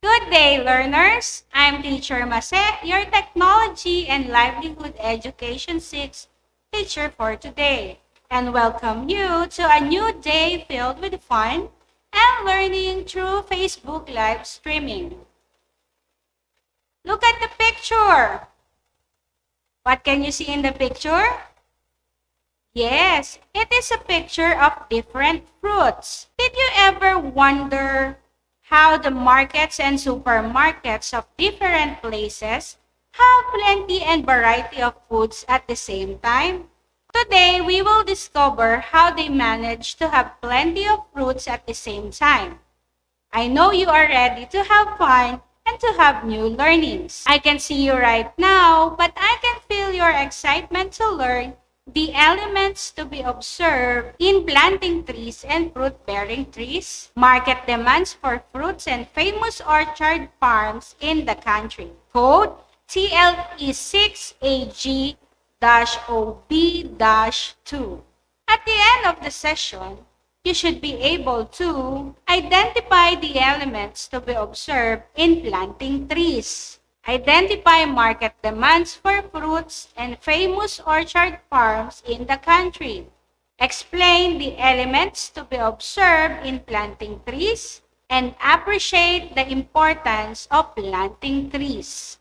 Good day, learners! I'm Teacher Mase, your Technology and Livelihood Education 6 teacher for today, and welcome you to a new day filled with fun and learning through Facebook live streaming. Look at the picture. What can you see in the picture? Yes, it is a picture of different fruits. Did you ever wonder how the markets and supermarkets of different places have plenty and variety of foods at the same time? Today, we will discover how they manage to have plenty of fruits at the same time. I know you are ready to have fun and to have new learnings. I can see you right now, but I can feel your excitement to learn the elements to be observed in planting trees and fruit-bearing trees, market demands for fruits and famous orchard farms in the country. Code TLE6AG-OB-2. At the end of the session, you should be able to identify the elements to be observed in planting trees. Identify market demands for fruits and famous orchard farms in the country. Explain the elements to be observed in planting trees and appreciate the importance of planting trees.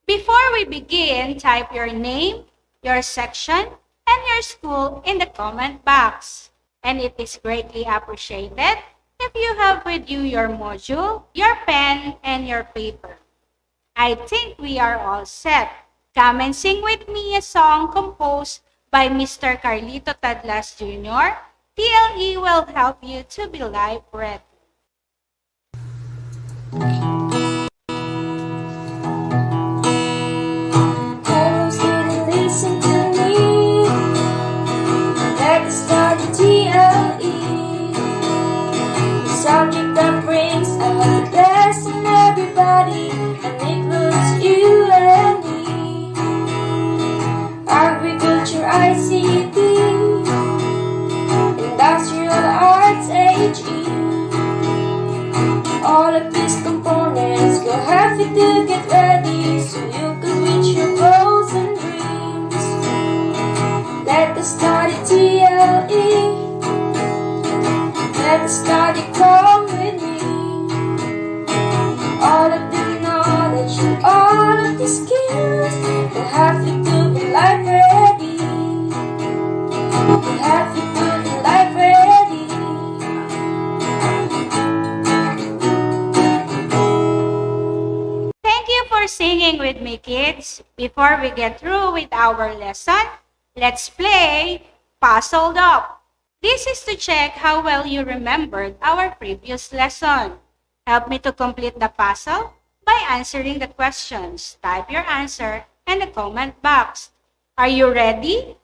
Before we begin, type your name, your section, and your school in the comment box. And it is greatly appreciated if you have with you your module, your pen, and your paper. I think we are all set. Come and sing with me a song composed by Mr. Carlito Tadlas Jr. TLE will help you to be live ready. Hello, student, listen to me. Let's start the TLE. The subject that brings out the best in everybody and includes you and me. Agriculture, ICT, Industrial Arts, HE. All of these components will help you to get ready so you can reach your goals and dreams. Let us study TLE. Let us study, come with me. All of the knowledge and all of the skills will help you to be life ready. Will help you to be life ready. Thank you for singing with me, kids. Before we get through with our lesson, let's play Puzzled Up. This is to check how well you remembered our previous lesson. Help me to complete the puzzle by answering the questions. Type your answer in the comment box. Are you ready?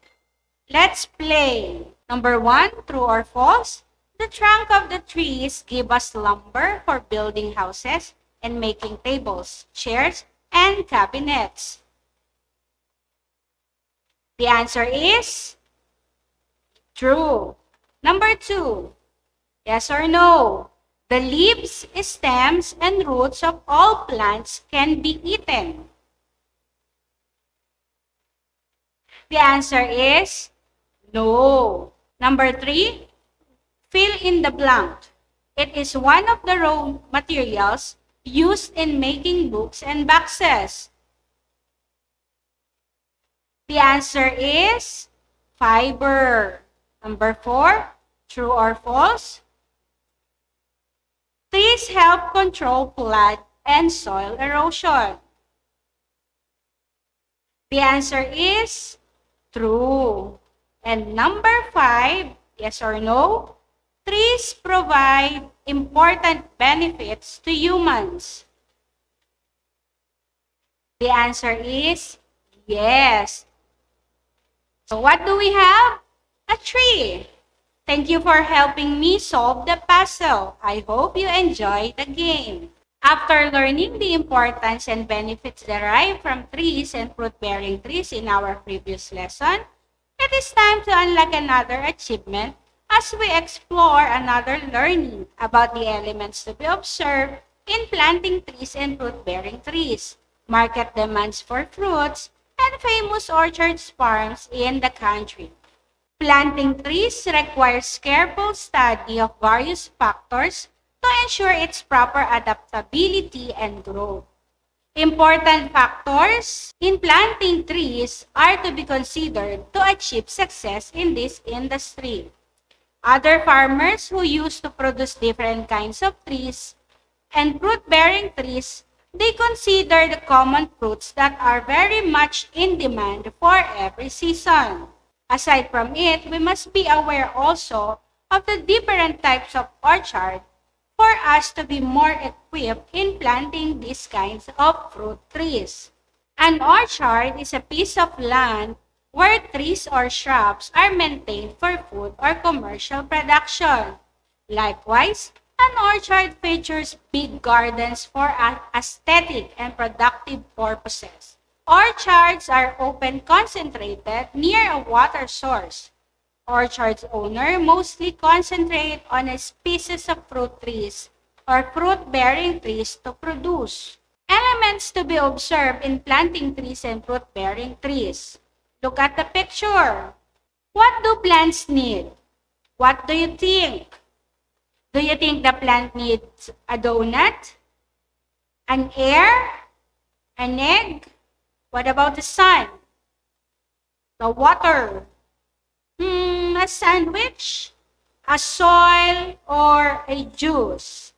Let's play. Number 1, true or false? The trunk of the trees give us lumber for building houses and making tables, chairs, and cabinets. The answer is true. Number 2, yes or no? The leaves, stems, and roots of all plants can be eaten. The answer is no. Number 3, fill in the blank. It is one of the raw materials used in making books and boxes. The answer is fiber. Number 4, true or false? Trees help control flood and soil erosion. The answer is true. And number 5, yes or no? Trees provide important benefits to humans. The answer is yes. So what do we have? A tree. Thank you for helping me solve the puzzle. I hope you enjoy the game. After learning the importance and benefits derived from trees and fruit-bearing trees in our previous lesson, it is time to unlock another achievement as we explore another learning about the elements to be observed in planting trees and fruit-bearing trees, market demands for fruits, and famous orchards farms in the country. Planting trees requires careful study of various factors to ensure its proper adaptability and growth. Important factors in planting trees are to be considered to achieve success in this industry. Other farmers who used to produce different kinds of trees and fruit-bearing trees, they consider the common fruits that are very much in demand for every season. Aside from it, we must be aware also of the different types of orchard for us to be more equipped in planting these kinds of fruit trees. An orchard is a piece of land where trees or shrubs are maintained for food or commercial production. Likewise, an orchard features big gardens for aesthetic and productive purposes. Orchards are often concentrated near a water source. Orchards owner mostly concentrate on a species of fruit trees or fruit-bearing trees to produce. Elements to be observed in planting trees and fruit-bearing trees. Look at the picture. What do plants need? What do you think? Do you think the plant needs a donut? An air? An egg? What about the sun? The water? A sandwich? A soil? Or a juice?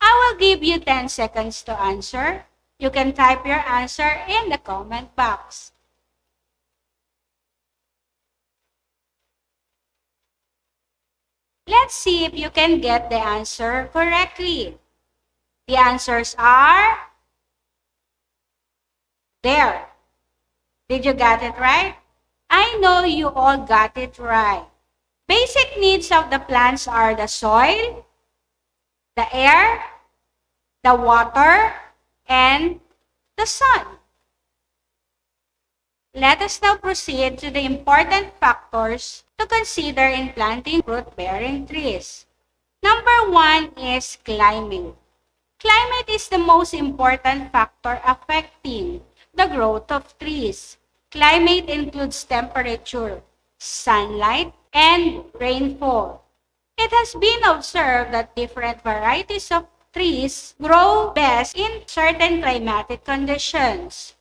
I will give you 10 seconds to answer. You can type your answer in the comment box. Let's see if you can get the answer correctly. The answers are there. Did you get it right? I know you all got it right. Basic needs of the plants are the soil, the air, the water, and the sun. Let us now proceed to the important factors to consider in planting fruit-bearing trees. Number 1 is climate. Climate is the most important factor affecting the growth of trees. Climate includes temperature, sunlight, and rainfall. It has been observed that different varieties of trees grow best in certain climatic conditions.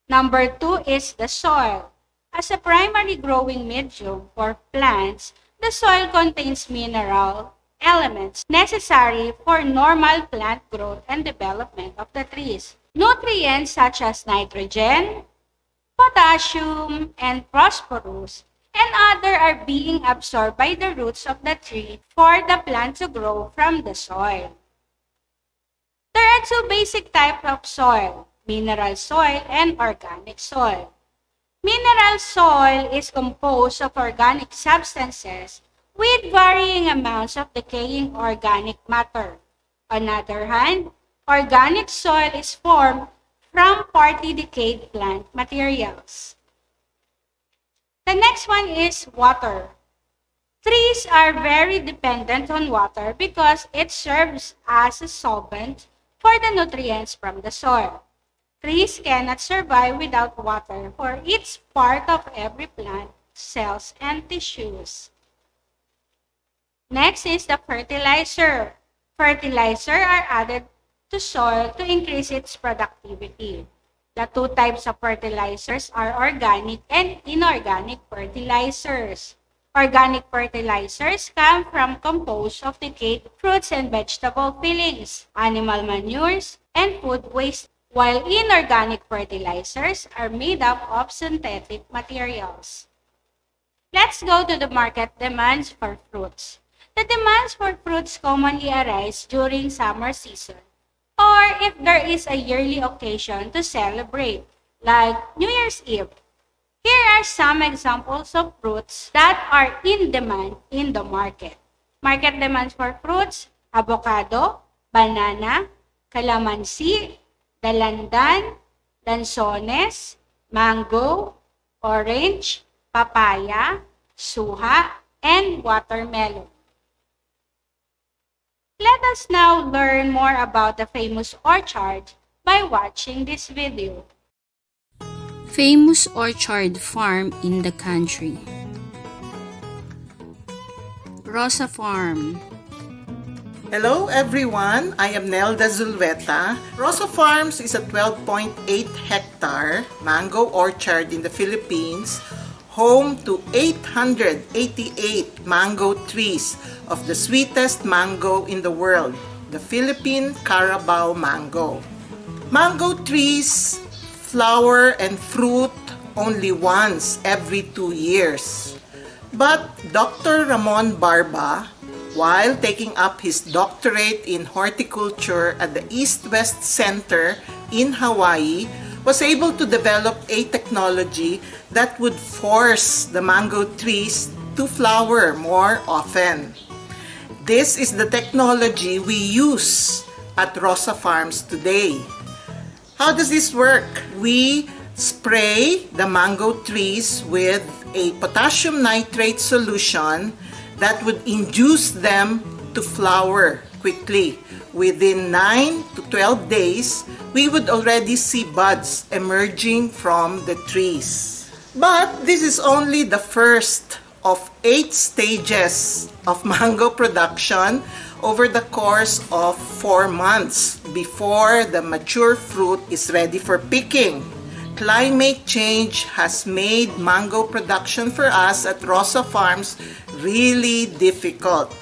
Number 2 is the soil. As a primary growing medium for plants, the soil contains mineral elements necessary for normal plant growth and development of the trees. Nutrients such as nitrogen, potassium, and phosphorus, and other are being absorbed by the roots of the tree for the plant to grow from the soil. There are two basic types of soil, mineral soil and organic soil. Mineral soil is composed of organic substances with varying amounts of decaying organic matter. On the other hand, organic soil is formed from partly decayed plant materials. The next one is water. Trees are very dependent on water because it serves as a solvent for the nutrients from the soil. Trees cannot survive without water, for it's part of every plant, cells, and tissues. Next is the fertilizer. Fertilizer are added to soil to increase its productivity. The two types of fertilizers are organic and inorganic fertilizers. Organic fertilizers come from composed of decayed fruits and vegetable peelings, animal manures, and food waste, while inorganic fertilizers are made up of synthetic materials. Let's go to the market demands for fruits. The demands for fruits commonly arise during summer season or if there is a yearly occasion to celebrate, like New Year's Eve. Here are some examples of fruits that are in demand in the market. Market demands for fruits: avocado, banana, calamansi, dalandan, lansones, mango, orange, papaya, suha, and watermelon. Let us now learn more about the famous orchard by watching this video. Famous orchard farm in the country. Rosa Farm. Hello everyone, I am Nelda Zulveta. Rosa Farms is a 12.8 hectare mango orchard in the Philippines, home to 888 mango trees of the sweetest mango in the world, the Philippine Carabao mango. Mango trees flower and fruit only once every 2 years. But Dr. Ramon Barba, while taking up his doctorate in horticulture at the East-West Center in Hawaii, was able to develop a technology that would force the mango trees to flower more often. This is the technology we use at Rosa Farms today. How does this work? We spray the mango trees with a potassium nitrate solution that would induce them to flower quickly. Within 9 to 12 days, we would already see buds emerging from the trees. But this is only the first of 8 stages of mango production over the course of 4 months before the mature fruit is ready for picking. Climate change has made mango production for us at Rosa Farms really difficult.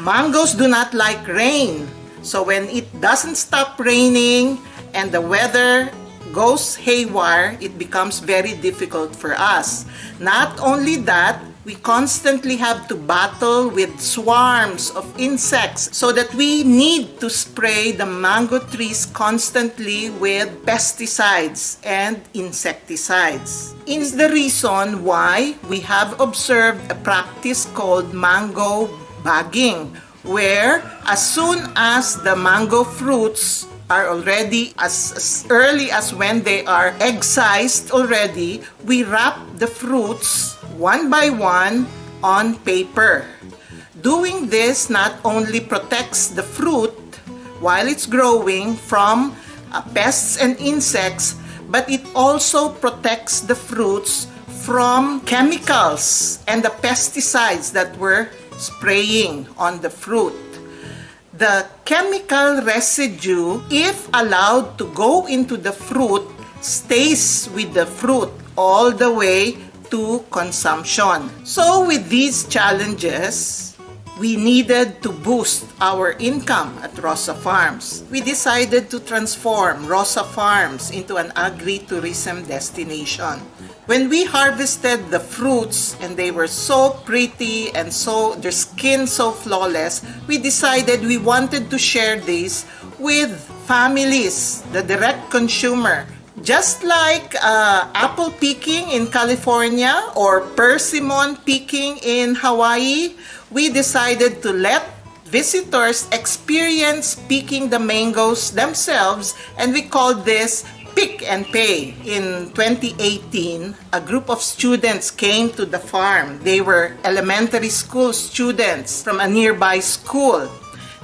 Mangoes do not like rain, so when it doesn't stop raining and the weather goes haywire, it becomes very difficult for us. Not only that, we constantly have to battle with swarms of insects so that we need to spray the mango trees constantly with pesticides and insecticides. It is the reason why we have observed a practice called mango bagging, where as soon as the mango fruits are already as early as when they are egg-sized already, we wrap the fruits one by one on paper. Doing this not only protects the fruit while it's growing from pests and insects, but it also protects the fruits from chemicals and the pesticides that we're spraying on the fruit. The chemical residue, if allowed to go into the fruit, stays with the fruit all the way to consumption. So with these challenges, we needed to boost our income at Rosa Farms. We decided to transform Rosa Farms into an agri-tourism destination. When we harvested the fruits and they were so pretty and their skin so flawless, we decided we wanted to share this with families, the direct consumer. Just like apple picking in California or persimmon picking in Hawaii, we decided to let visitors experience picking the mangoes themselves, and we called this Pick and Pay. In 2018, a group of students came to the farm. They were elementary school students from a nearby school.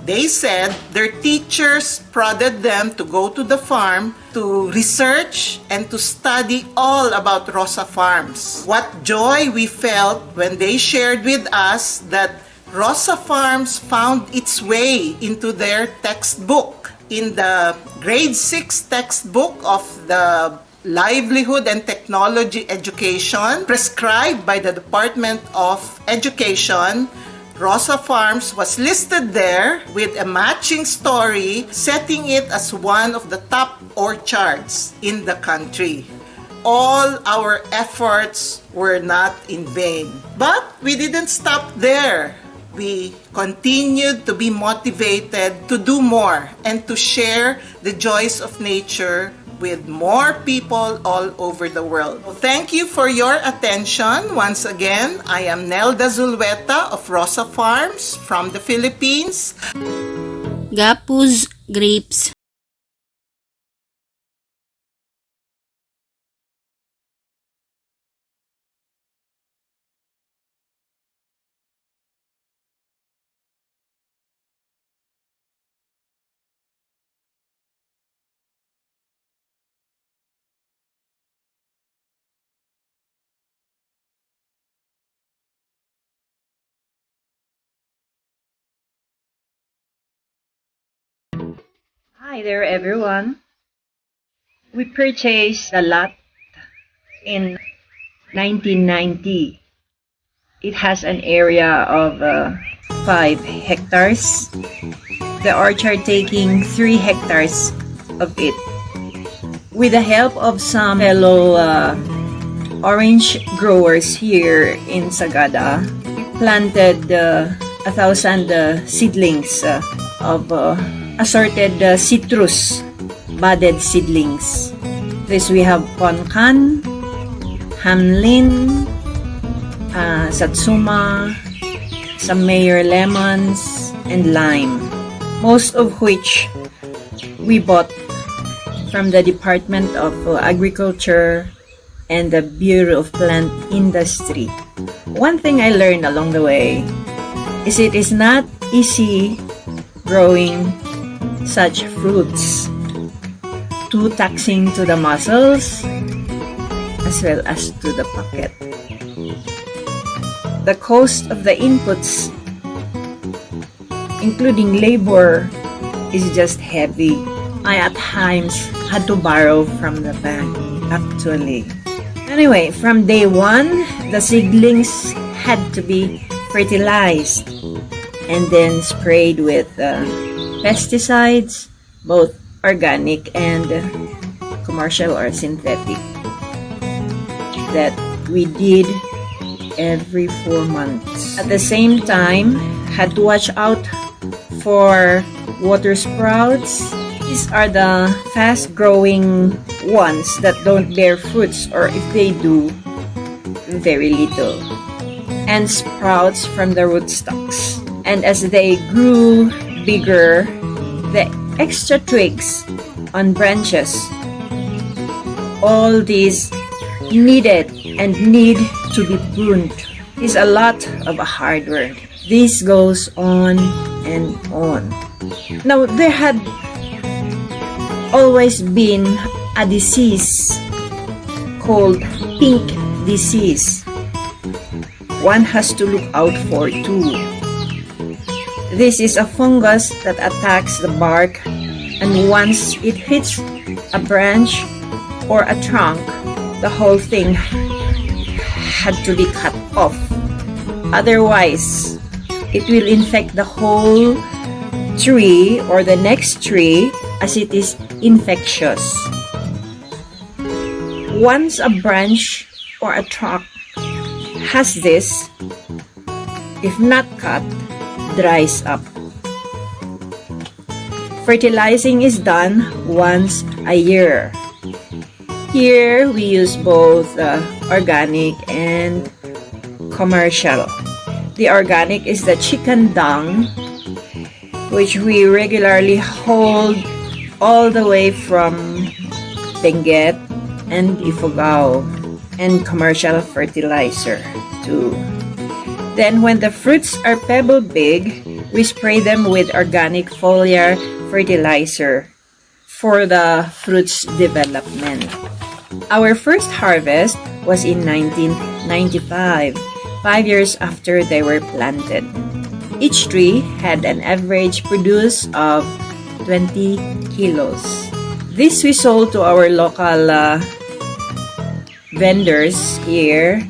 They said their teachers prodded them to go to the farm to research and to study all about Rosa Farms. What joy we felt when they shared with us that Rosa Farms found its way into their textbook. In the grade 6 textbook of the Livelihood and Technology Education prescribed by the Department of Education, Rosa Farms was listed there with a matching story, setting it as one of the top orchards in the country. All our efforts were not in vain. But we didn't stop there. We continued to be motivated to do more and to share the joys of nature with more people all over the world. Thank you for your attention. Once again, I am Nelda Zulveta of Rosa Farms from the Philippines. Gapuz grapes. Hi there, everyone. We purchased a lot in 1990. It has an area of 5 hectares. The orchard taking 3 hectares of it. With the help of some fellow orange growers here in Sagada, we planted 1,000 seedlings of assorted citrus budded seedlings. This we have Ponkan, Hamlin, Satsuma, some Mayor lemons, and lime. Most of which we bought from the Department of Agriculture and the Bureau of Plant Industry. One thing I learned along the way is it is not easy growing such fruits. Too taxing to the muscles as well as to the pocket. The cost of the inputs, including labor, is just heavy. I at times had to borrow from the bank, actually. Anyway, from day one, the seedlings had to be fertilized and then sprayed with pesticides, both organic and commercial or synthetic, that we did every 4 months. At the same time, had to watch out for water sprouts. These are the fast-growing ones that don't bear fruits, or if they do, very little, and sprouts from the rootstocks. And as they grew bigger, the extra twigs on branches, all these needed and need to be pruned. Is a lot of hard work. This goes on and on. Now, there had always been a disease called pink disease. One has to look out for too. This is a fungus that attacks the bark, and once it hits a branch or a trunk, the whole thing had to be cut off. Otherwise, it will infect the whole tree or the next tree, as it is infectious. Once a branch or a trunk has this, if not cut, dries up. Fertilizing is done once a year. Here we use both organic and commercial. The organic is the chicken dung, which we regularly hold all the way from Benguet and Ifugao, and commercial fertilizer too. Then when the fruits are pebble big, we spray them with organic foliar fertilizer for the fruit's development. Our first harvest was in 1995, 5 years after they were planted. Each tree had an average produce of 20 kilos. This we sold to our local vendors here,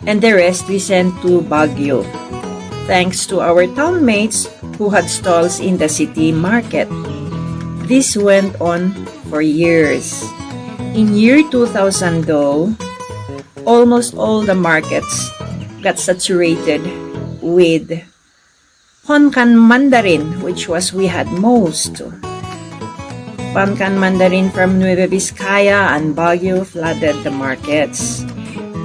and the rest we sent to Baguio, thanks to our townmates who had stalls in the city market. This went on for years. In year 2000 though, almost all the markets got saturated with Ponkan mandarin, which was we had most. Ponkan mandarin from Nueva Vizcaya and Baguio flooded the markets.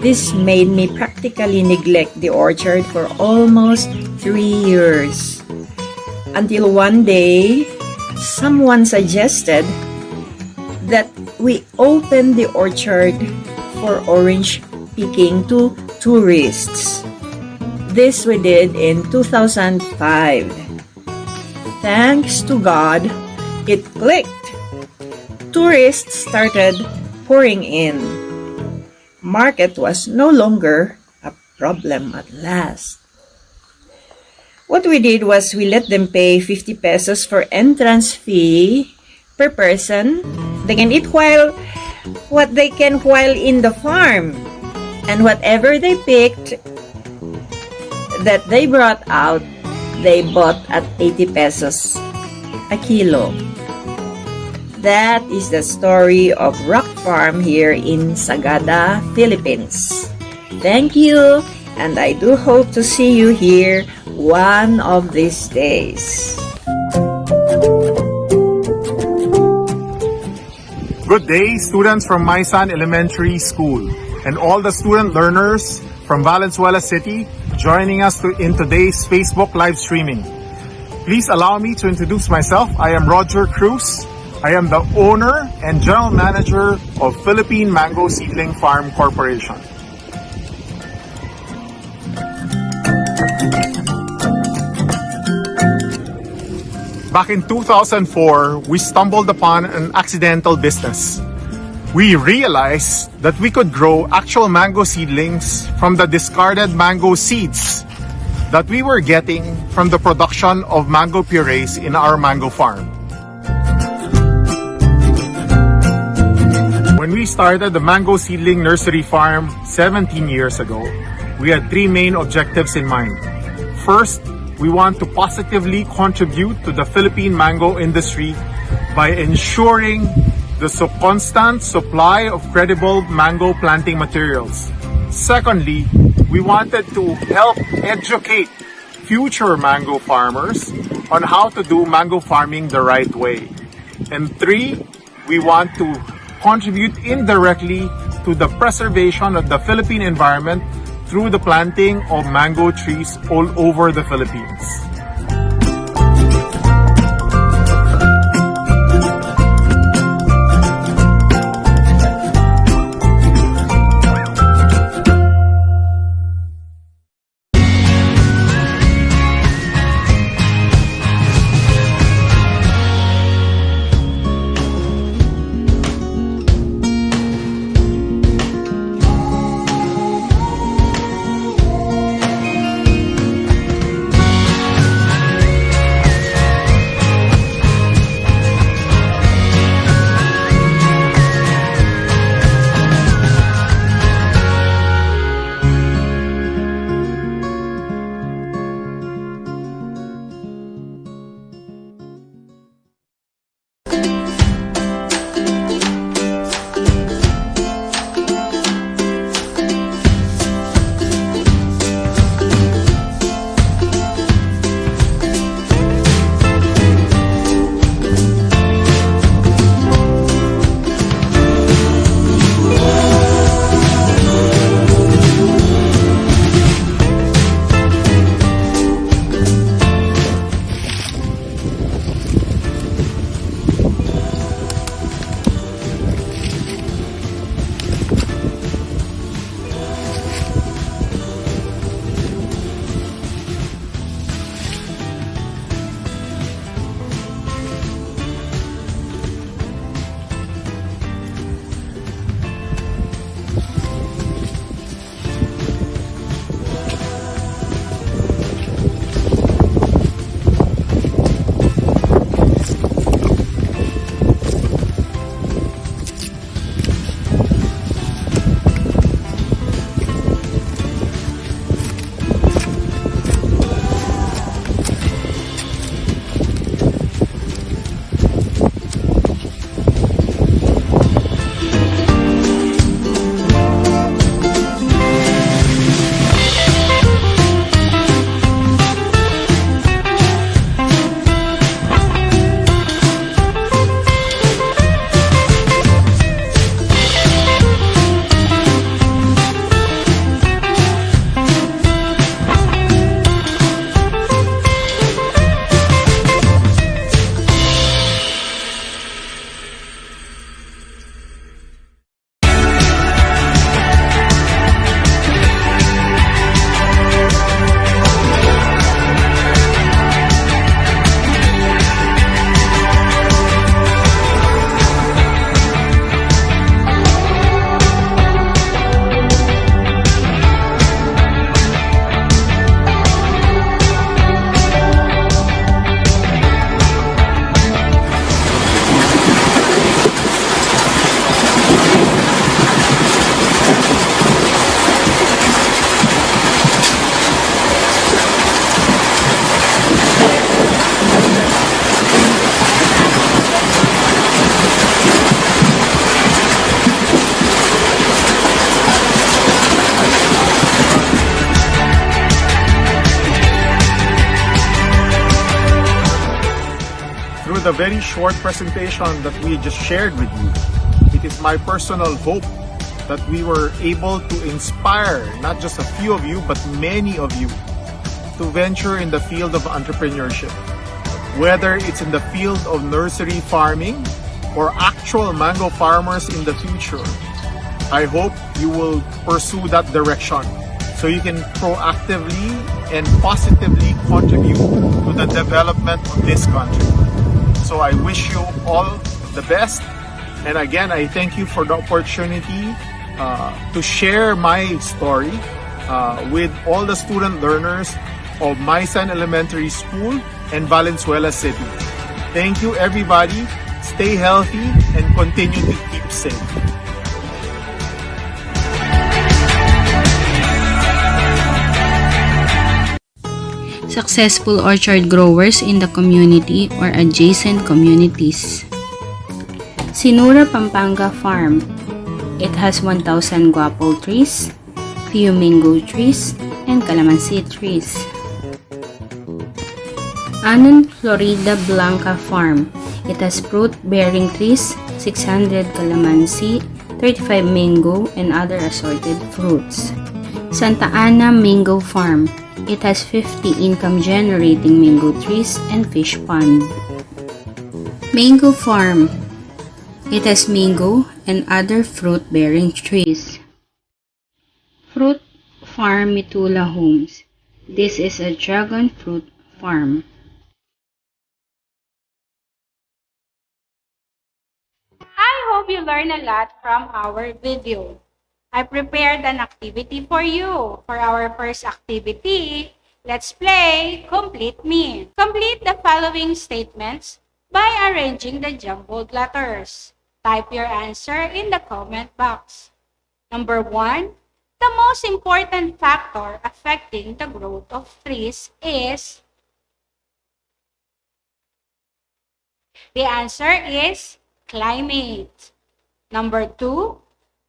This made me practically neglect the orchard for almost 3 years. Until one day, someone suggested that we open the orchard for orange picking to tourists. This we did in 2005. Thanks to God, it clicked. Tourists started pouring in. Market was no longer a problem at last. What we did was we let them pay 50 pesos for entrance fee per person. They can eat what they can while in the farm. And whatever they picked that they brought out, they bought at 80 pesos a kilo. That is the story of Rock Farm here in Sagada, Philippines. Thank you, and I do hope to see you here one of these days. Good day, students from Maisan Elementary School and all the student learners from Valenzuela City joining us in today's Facebook live streaming. Please allow me to introduce myself. I am Roger Cruz. I am the owner and general manager of Philippine Mango Seedling Farm Corporation. Back in 2004, we stumbled upon an accidental business. We realized that we could grow actual mango seedlings from the discarded mango seeds that we were getting from the production of mango purees in our mango farm. When we started the mango seedling nursery farm 17 years ago, we had three main objectives in mind. First, we want to positively contribute to the Philippine mango industry by ensuring the constant supply of credible mango planting materials. Secondly, we wanted to help educate future mango farmers on how to do mango farming the right way. And three, we want to contribute indirectly to the preservation of the Philippine environment through the planting of mango trees all over the Philippines. with a very short presentation that we just shared with you, it is my personal hope that we were able to inspire not just a few of you, but many of you to venture in the field of entrepreneurship. Whether it's in the field of nursery farming or actual mango farmers in the future, I hope you will pursue that direction so you can proactively and positively contribute to the development of this country. So I wish you all the best. And again, I thank you for the opportunity to share my story with all the student learners of Maisan Elementary School and Valenzuela City. Thank you, everybody. Stay healthy and continue to keep safe. Successful orchard growers in the community or adjacent communities. Sinura Pampanga Farm. It has 1,000 guapo trees, few mango trees, and calamansi trees. Anon Florida Blanca Farm. It has fruit-bearing trees, 600 calamansi, 35 mango, and other assorted fruits. Santa Ana Mango Farm. It has 50 income-generating mango trees and fish pond. Mango Farm. It has mango and other fruit-bearing trees. Fruit Farm Mitula Homes. This is a dragon fruit farm. I hope you learn a lot from our video. I prepared an activity for you. For our first activity, let's play Complete Me. Complete the following statements by arranging the jumbled letters. Type your answer in the comment box. Number 1, the most important factor affecting the growth of trees is... The answer is climate. Number 2,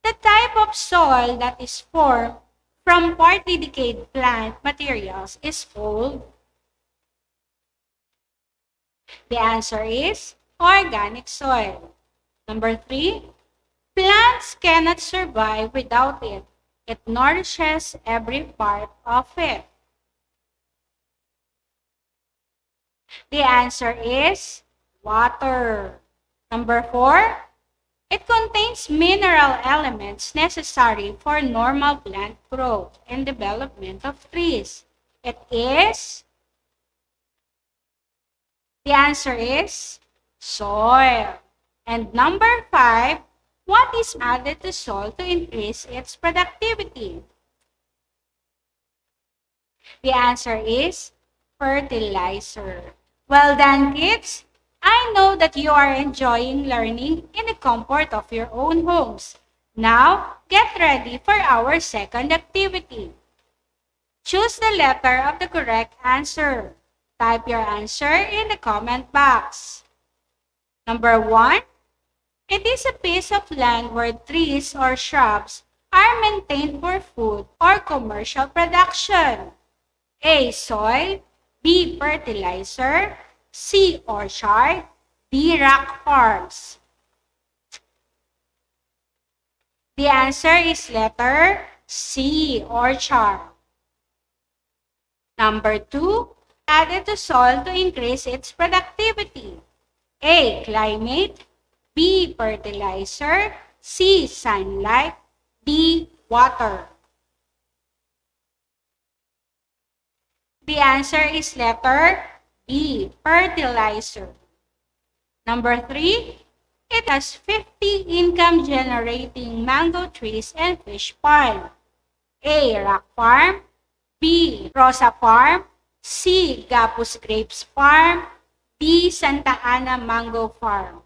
the type of soil that is formed from partly decayed plant materials is called... The answer is organic soil. Number 3, plants cannot survive without it. It nourishes every part of it. The answer is water. Number 4, it contains mineral elements necessary for normal plant growth and development of trees. It is... The answer is soil. And number 5, what is added to soil to increase its productivity? The answer is fertilizer. Well done, kids! I know that you are enjoying learning in the comfort of your own homes. Now, get ready for our second activity. Choose the letter of the correct answer. Type your answer in the comment box. Number 1, it is a piece of land where trees or shrubs are maintained for food or commercial production. A. Soil. B. Fertilizer. C. Orchard. D. Rock farms. The answer is letter C. Orchard. Number 2, added to soil to increase its productivity. A. Climate. B. Fertilizer. C. Sunlight. D. Water. The answer is letter B. Fertilizer. Number 3, it has 50 income-generating mango trees and fish pond. A. Rock Farm. B. Rosa Farm. C. Gapus Grapes Farm. D. Santa Ana Mango Farm.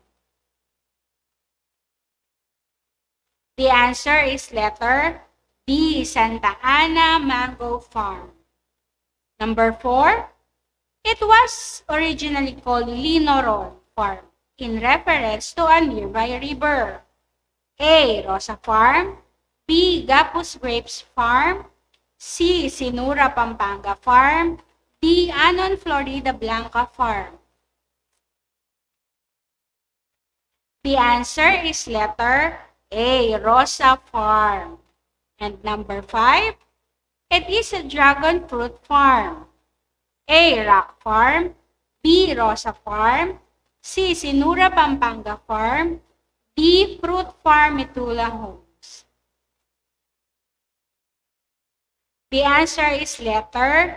The answer is letter D. Santa Ana Mango Farm. Number 4, it was originally called Linoron Farm in reference to a nearby river. A. Rosa Farm. B. Gapus Grapes Farm. C. Sinura Pampanga Farm. D. Anon Florida Blanca Farm. The answer is letter A, Rosa Farm. And number 5, it is a dragon fruit farm. A, Rock Farm. B, Rosa Farm. C, Sinura Pampanga Farm. D, Fruit Farm Mitula Homes. The answer is letter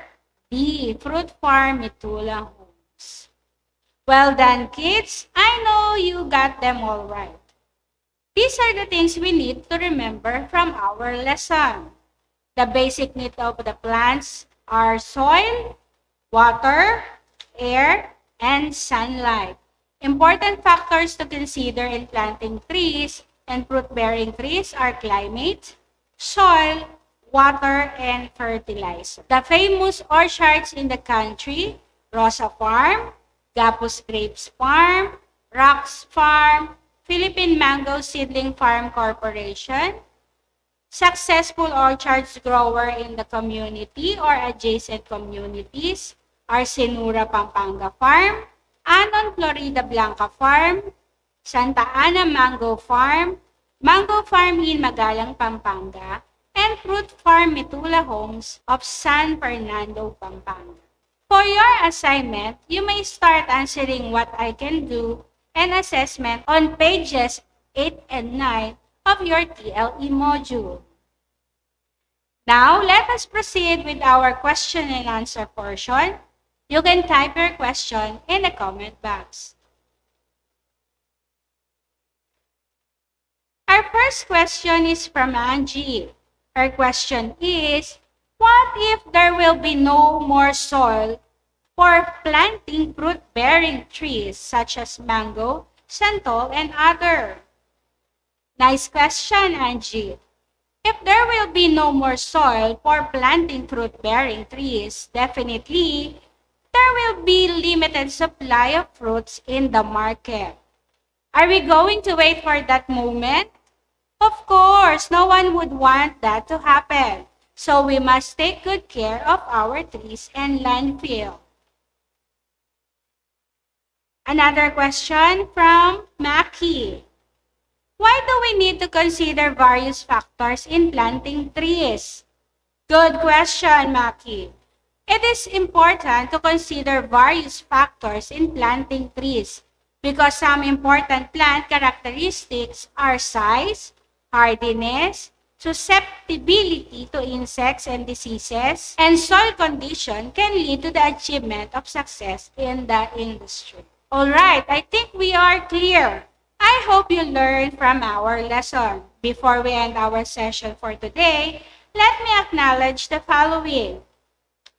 B, Fruit Farm Mitula Homes. Well done, kids. I know you got them all right. These are the things we need to remember from our lesson. The basic needs of the plants are soil, water, air, and sunlight. Important factors to consider in planting trees and fruit-bearing trees are climate, soil, water, and fertilizer. The famous orchards in the country, Rosa Farm, Gapus Grapes Farm, Rocks Farm, Philippine Mango Seedling Farm Corporation, successful orchards grower in the community or adjacent communities are Sinura Pampanga Farm, Anon Florida Blanca Farm, Santa Ana Mango Farm, Mango Farm in Magalang, Pampanga, and Fruit Farm Mitula Homes of San Fernando, Pampanga. For your assignment, you may start answering what I can do and assessment on pages 8 and 9 of your TLE module. Now, let us proceed with our question and answer portion. You can type your question in the comment box. Our first question is from Angie. Her question is, what if there will be no more soil for planting fruit-bearing trees such as mango, santol, and other? Nice question, Angie. If there will be no more soil for planting fruit-bearing trees, definitely there will be limited supply of fruits in the market. Are we going to wait for that moment? Of course, no one would want that to happen. So we must take good care of our trees and landfill. Another question from Maki. Why do we need to consider various factors in planting trees? Good question, Maki. It is important to consider various factors in planting trees because some important plant characteristics are size, hardiness, susceptibility to insects and diseases, and soil condition can lead to the achievement of success in the industry. Alright, I think we are clear. I hope you learned from our lesson. Before we end our session for today, let me acknowledge the following.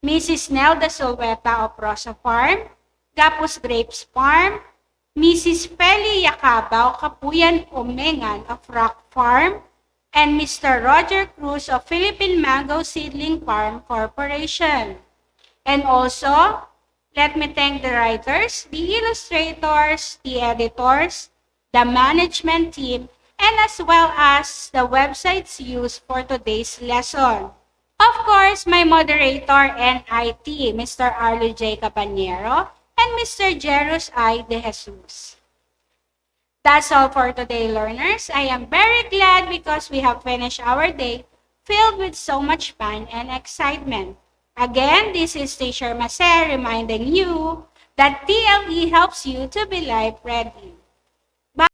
Mrs. Nelda Solweta of Rosa Farm, Gapus Grapes Farm, Mrs. Feli Yacabao Kapuyan Omengan of Rock Farm, and Mr. Roger Cruz of Philippine Mango Seedling Farm Corporation. And also, let me thank the writers, the illustrators, the editors, the management team, and as well as the websites used for today's lesson. Of course, my moderator and IT, Mr. Arlo J. Cabanero, and Mr. Jerus I. De Jesus. That's all for today, learners. I am very glad because we have finished our day filled with so much fun and excitement. Again, this is Teacher Mase reminding you that TLE helps you to be life ready.